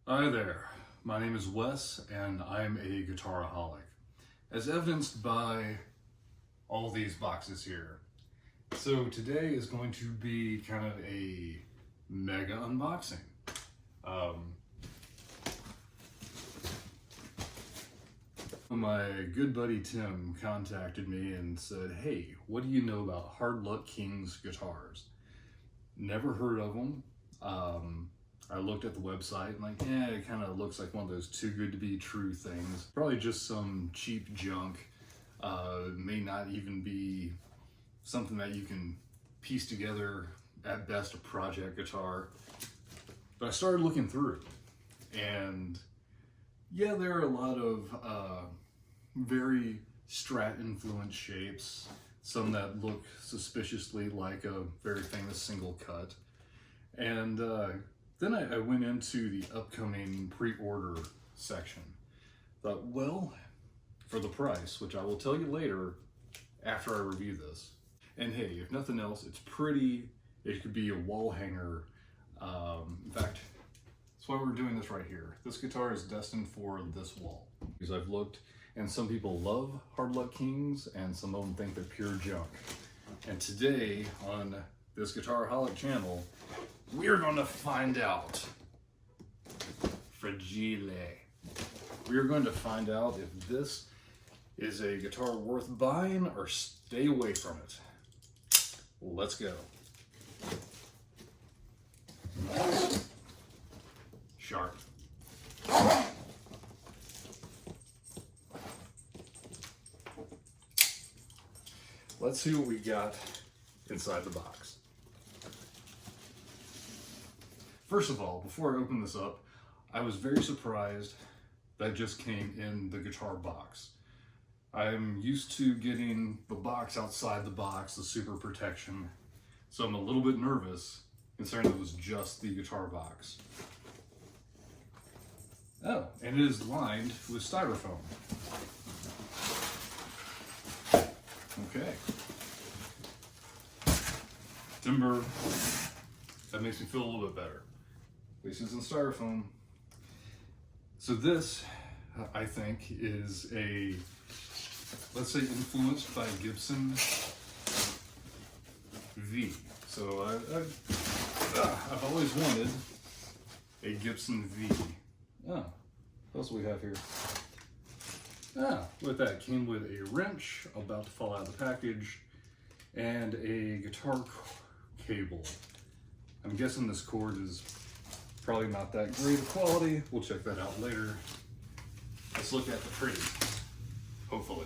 Hi there, my name is Wes and I'm a guitaraholic, as evidenced by all these boxes here. So today is going to be kind of a mega unboxing. My good buddy Tim contacted me and said, hey, what do you know about Hardluck Kings guitars? Never heard of them. I looked at the website and it kind of looks like one of those too good to be true things. Probably just some cheap junk. May not even be something that you can piece together, at best a project guitar. But I started looking through, and yeah, there are a lot of very Strat influenced shapes, some that look suspiciously like a very famous single cut. And then I went into the upcoming pre-order section. Thought, well, for the price, which I will tell you later after I review this. And hey, if nothing else, it's pretty. It could be a wall hanger. In fact, that's why we're doing this right here. This guitar is destined for this wall. Because I've looked, and some people love Hardluck Kings, and some of them think they're pure junk. And today, on this Guitaraholic channel, we are going to find out. Fragile. We are going to find out if this is a guitar worth buying or stay away from it. Let's go. Sharp. Let's see what we got inside the box. First of all, before I open this up, I was very surprised that just came in the guitar box. I'm used to getting the box outside the box, the super protection, so I'm a little bit nervous considering it was just the guitar box. Oh, and it is lined with styrofoam. Okay. Timber, that makes me feel a little bit better. At least it's in styrofoam. So this, I think, is a, let's say, influenced by Gibson V. So I've always wanted a Gibson V. Oh, what else do we have here? With that came with a wrench about to fall out of the package and a guitar cable. I'm guessing this cord is probably not that great of quality. We'll check that out later. Let's look at the pretty, hopefully.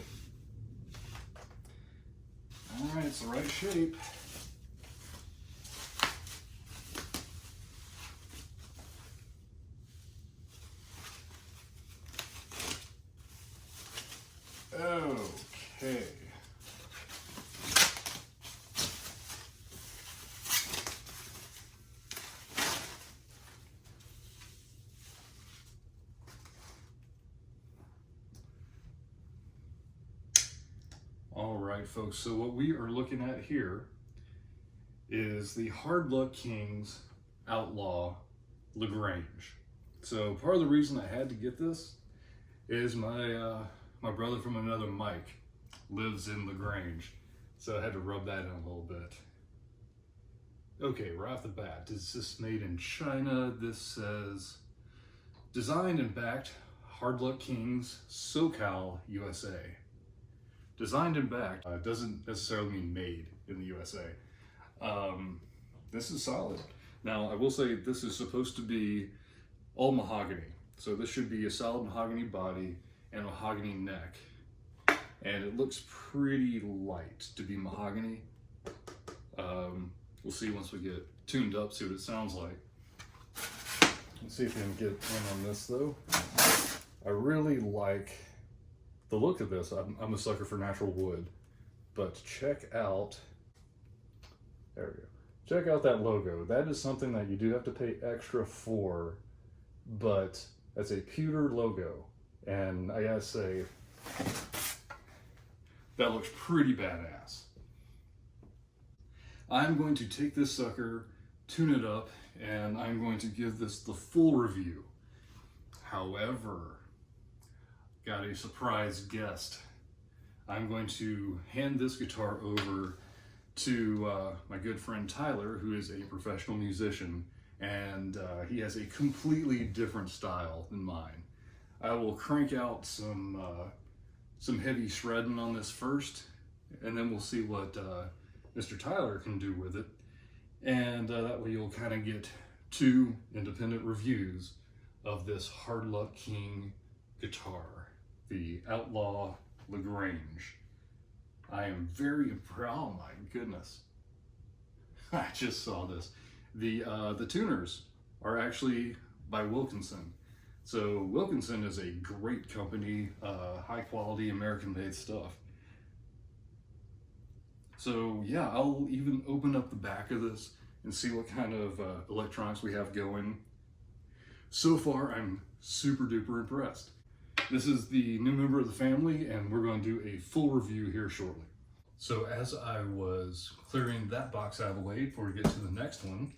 All right, it's the right shape. Okay. All right, folks, so what we are looking at here is the Hardluck Kings Outlaw LaGrange. So part of the reason I had to get this is my brother from another Mike lives in LaGrange, so I had to rub that in a little bit. Okay, right off the bat, is this made in China? This says, designed and backed Hardluck Kings, SoCal, USA. Designed and backed doesn't necessarily mean made in the USA. This is solid. Now, I will say this is supposed to be all mahogany. So this should be a solid mahogany body and a mahogany neck. And it looks pretty light to be mahogany. We'll see once we get tuned up, see what it sounds like. Let's see if we can get in on this though. I really like the look of this. I'm a sucker for natural wood, but check out, there we go. Check out that logo. That is something that you do have to pay extra for, but that's a pewter logo. And I gotta say, that looks pretty badass. I'm going to take this sucker, tune it up, and I'm going to give this the full review. However, got a surprise guest. I'm going to hand this guitar over to my good friend Tyler, who is a professional musician, and he has a completely different style than mine. I will crank out some heavy shredding on this first, and then we'll see what Mr. Tyler can do with it, and that way you'll kind of get two independent reviews of this Hardluck King guitar, the Outlaw LaGrange. I am very impressed. Oh my goodness. I just saw this. The tuners are actually by Wilkinson. So Wilkinson is a great company, high quality American made stuff. So yeah, I'll even open up the back of this and see what kind of electronics we have going. So far, I'm super duper impressed. This is the new member of the family, and we're going to do a full review here shortly. So as I was clearing that box out of the way before we get to the next one,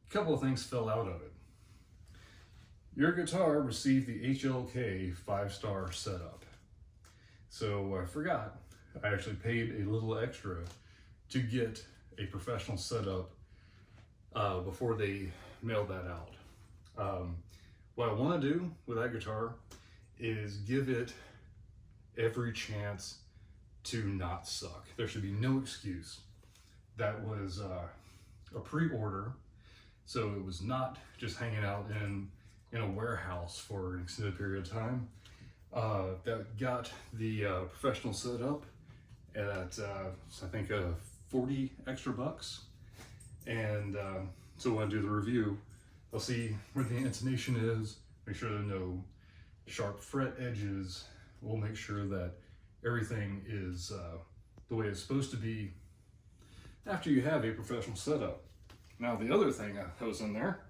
a couple of things fell out of it. Your guitar received the HLK 5-star setup. So I forgot, I actually paid a little extra to get a professional setup before they mailed that out. What I want to do with that guitar is give it every chance to not suck. There should be no excuse. That was a pre-order, so it was not just hanging out in a warehouse for an extended period of time. That got the professional setup at I think 40 extra bucks. And so when I do the review, I'll see where the intonation is, make sure there are no sharp fret edges. We'll make sure that everything is the way it's supposed to be after you have a professional setup. Now the other thing that was in there,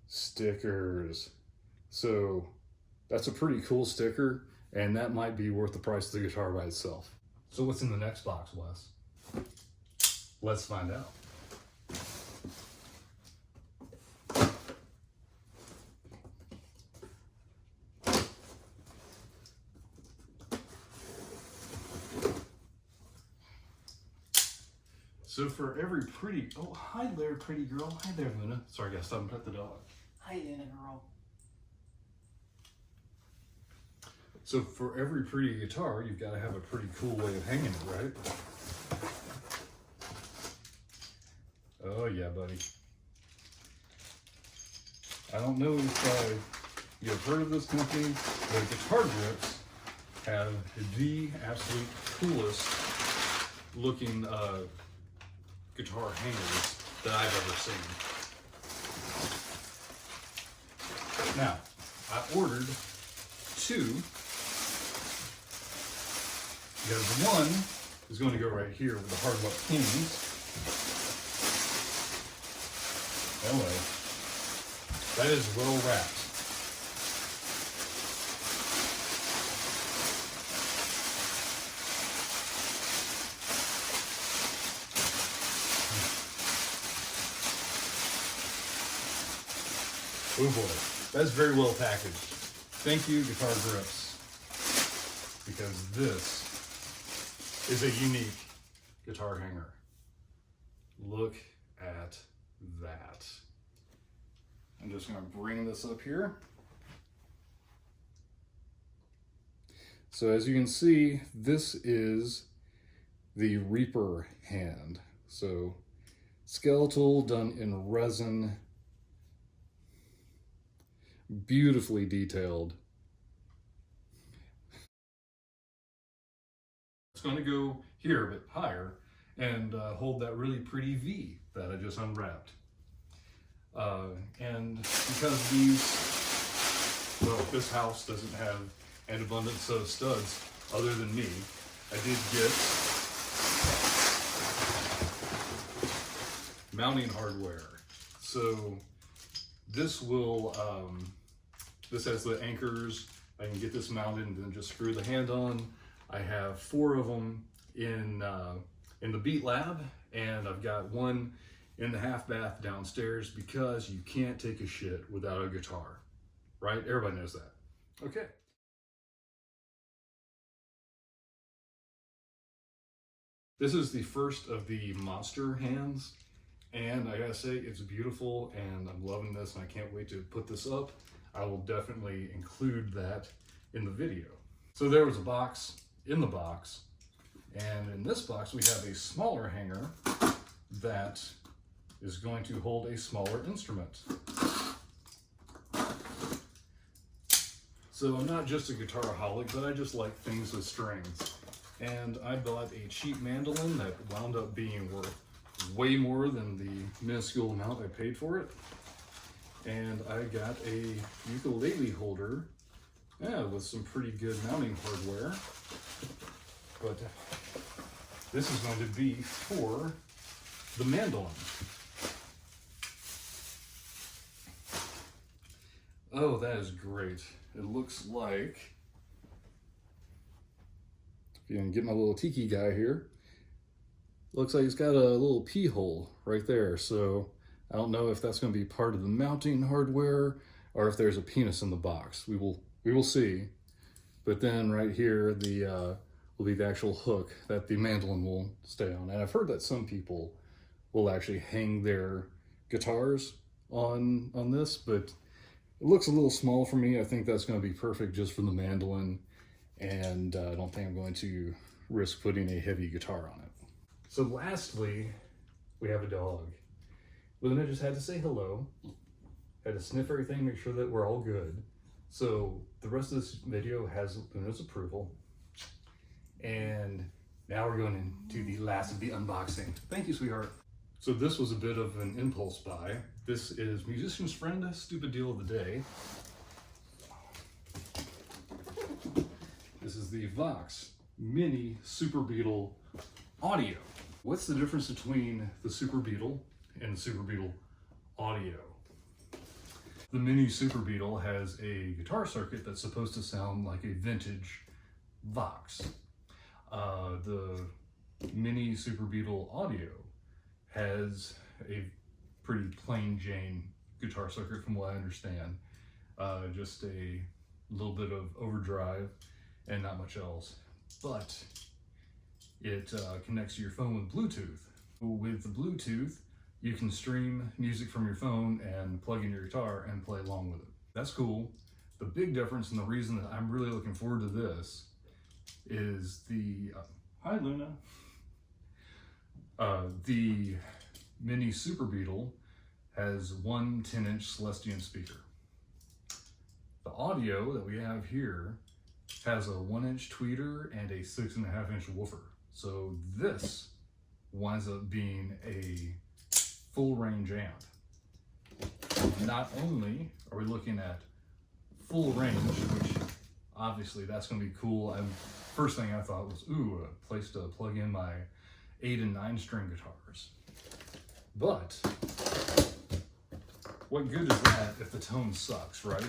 stickers. So that's a pretty cool sticker, and that might be worth the price of the guitar by itself. So what's in the next box, Wes? Let's find out. So for every pretty, oh, hi there, pretty girl. Hi there, Luna. Sorry, I gotta stop and pet the dog. Hi, Luna girl. So for every pretty guitar, you've got to have a pretty cool way of hanging it, right? Oh yeah, buddy. I don't know if you've heard of this company, but Guitar Grips have the absolute coolest looking guitar hangers that I've ever seen. Now, I ordered two, because one is going to go right here with the Hardluck Kings. Anyway, that is well wrapped. Oh boy, that's very well packaged. Thank you, Guitar Grips, because this is a unique guitar hanger. Look at that. I'm just going to bring this up here. So as you can see, this is the Reaper hand. So skeletal done in resin, beautifully detailed. It's going to go here a bit higher and hold that really pretty V that I just unwrapped. And because well, this house doesn't have an abundance of studs other than me, I did get mounting hardware. So this will, this has the anchors. I can get this mounted and then just screw the hand on. I have 4 of them in the Beat Lab, and I've got one in the half bath downstairs because you can't take a shit without a guitar, right? Everybody knows that. Okay. This is the first of the monster hands, and I gotta say, it's beautiful, and I'm loving this, and I can't wait to put this up. I will definitely include that in the video. So there was a box in the box, and in this box we have a smaller hanger that is going to hold a smaller instrument. So I'm not just a guitaraholic, but I just like things with strings. And I bought a cheap mandolin that wound up being worth way more than the minuscule amount I paid for it. And I got a ukulele holder, yeah, with some pretty good mounting hardware. But this is going to be for the mandolin. Oh, that is great. It looks like, if you can get my little tiki guy here, looks like it's got a little pee hole right there. So I don't know if that's going to be part of the mounting hardware or if there's a penis in the box. We will see. But then right here, will be the actual hook that the mandolin will stay on. And I've heard that some people will actually hang their guitars on this, but it looks a little small for me. I think that's going to be perfect just for the mandolin, and I don't think I'm going to risk putting a heavy guitar on it. So lastly, we have a dog. Luna just had to say hello, had to sniff everything, make sure that we're all good. So the rest of this video has Luna's approval. And now we're going into the last of the unboxing. Thank you, sweetheart. So this was a bit of an impulse buy. This is Musician's Friend, Stupid Deal of the Day. This is the Vox Mini Superbeatle Audio. What's the difference between the Superbeatle and the Superbeatle Audio? The Mini Superbeatle has a guitar circuit that's supposed to sound like a vintage Vox. The Mini Superbeatle Audio has a pretty plain Jane guitar circuit from what I understand. Just a little bit of overdrive and not much else. But it connects to your phone with Bluetooth. With the Bluetooth, you can stream music from your phone and plug in your guitar and play along with it. That's cool. The big difference and the reason that I'm really looking forward to this is the, hi Luna. The Mini Superbeatle has one 10-inch Celestion speaker. The audio that we have here has a 1-inch tweeter and a 6.5-inch woofer. So this winds up being a full range amp. Not only are we looking at full range, which obviously that's going to be cool. First thing I thought was, ooh, a place to plug in my 8 and 9 string guitars. But what good is that if the tone sucks, right?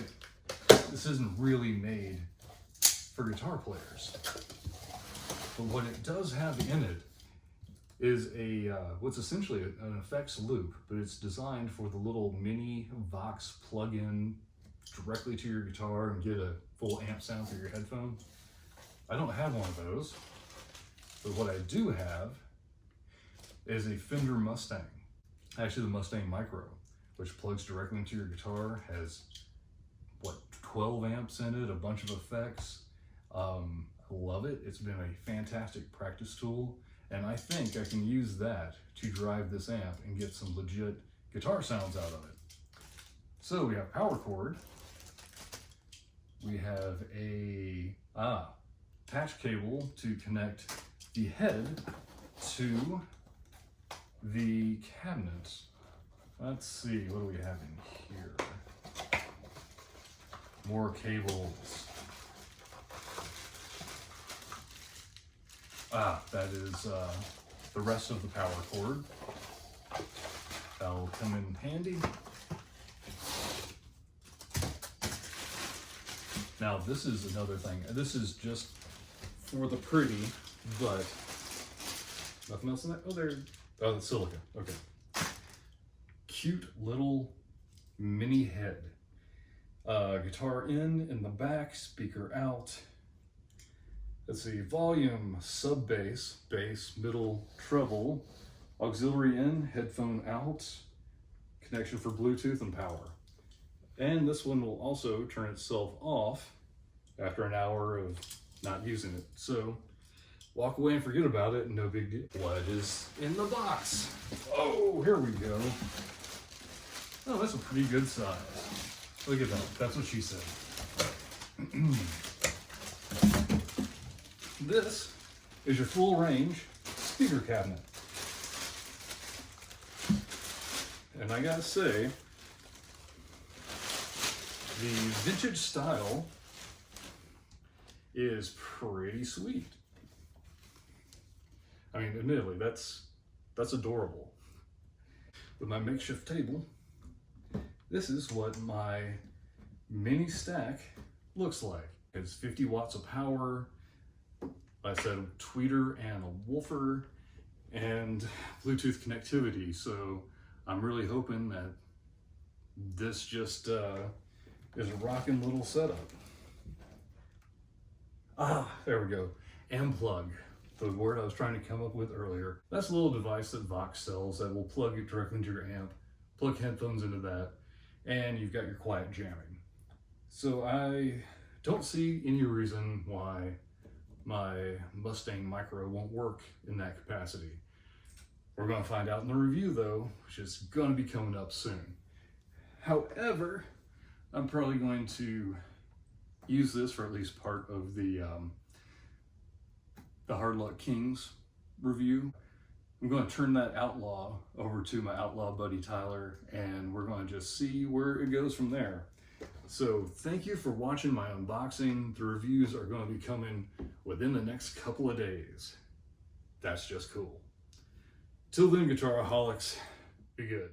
This isn't really made for guitar players. But what it does have in it is a what's essentially an effects loop, but it's designed for the little mini Vox plug-in directly to your guitar and get a full amp sound through your headphones. I don't have one of those, but what I do have is a Fender Mustang. Actually, the Mustang Micro, which plugs directly into your guitar, has, what, 12 amps in it, a bunch of effects. I love it. It's been a fantastic practice tool, and I think I can use that to drive this amp and get some legit guitar sounds out of it. So we have power cord. We have a patch cable to connect the head to the cabinet. Let's see, what do we have in here? More cables. That is the rest of the power cord. That'll come in handy. Now this is another thing. This is just for the pretty, but nothing else in that. Oh, it's silica. Okay. cute little mini head. Guitar in the back, speaker out. Let's see, volume, sub bass, bass, middle, treble, auxiliary in, headphone out, connection for Bluetooth and power. And this one will also turn itself off after an hour of not using it. So walk away and forget about it, no big deal. What is in the box? Oh, here we go. Oh, that's a pretty good size. Look at that, that's what she said. This is your full range speaker cabinet. And I gotta say, the vintage style is pretty sweet. I mean, admittedly, that's adorable. With my makeshift table, this is what my mini stack looks like. It's 50 watts of power, like I said, a tweeter and a woofer, and Bluetooth connectivity. So I'm really hoping that this just is a rocking little setup. Ah, there we go. And plug, the word I was trying to come up with earlier. That's a little device that Vox sells that will plug it directly into your amp, plug headphones into that, and you've got your quiet jamming. So I don't see any reason why my Mustang Micro won't work in that capacity. We're going to find out in the review though, which is going to be coming up soon. However, I'm probably going to use this for at least part of the Hardluck Kings review. I'm going to turn that Outlaw over to my Outlaw buddy Tyler, and we're going to just see where it goes from there. So thank you for watching my unboxing. The reviews are going to be coming within the next couple of days. That's just cool. Till then, Guitaraholics, be good.